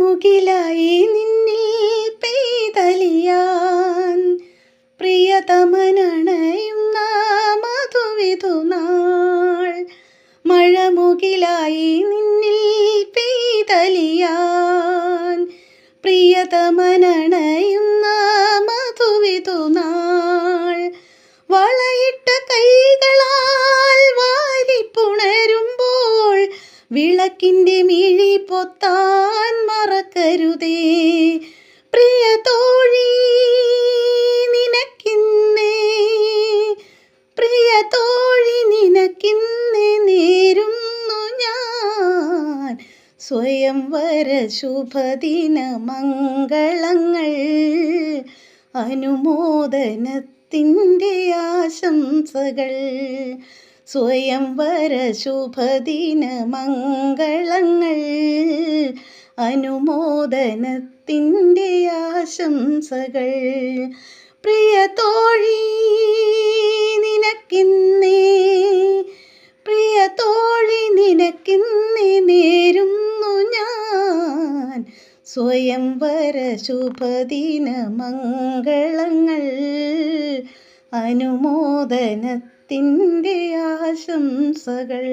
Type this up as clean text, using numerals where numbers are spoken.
മഴമുകിലായി നിന്നിൽ പെയ്തലിയാൻ പ്രിയതമനണയുന്ന മധുവിധുനാൾ. മഴമുകിലായി നിന്നിൽ പെയ്തലിയാൻ പ്രിയതമനണയുന്ന മധുവിധുനാൾ. വളയിട്ട കൈകളാൽ വാരിപ്പുണരുമ്പോൾ വിളക്കിൻ്റെ മിഴി പൊത്താൻ മറക്കരുതേ. പ്രിയ തോഴി നിനക്കിന്നേ, പ്രിയ തോഴി നിനക്കിന്നേ നേരുന്നു ഞാൻ സ്വയംവര ശുഭദിന മംഗളങ്ങൾ. അനുമോദനത്തിൻ്റെ ആശംസകൾ. സ്വയംവര ശുഭദിന മംഗളങ്ങൾ. അനുമോദനത്തിൻ്റെ ആശംസകൾ. പ്രിയ തോഴി നിനക്കിന്നേ, പ്രിയ തോഴി നിനക്കിന്നേ നേരുന്നു ഞാൻ സ്വയംവര ശുഭദിന മംഗളങ്ങൾ. അനുമോദനത്തിൻ്റെ ആശംസകൾ.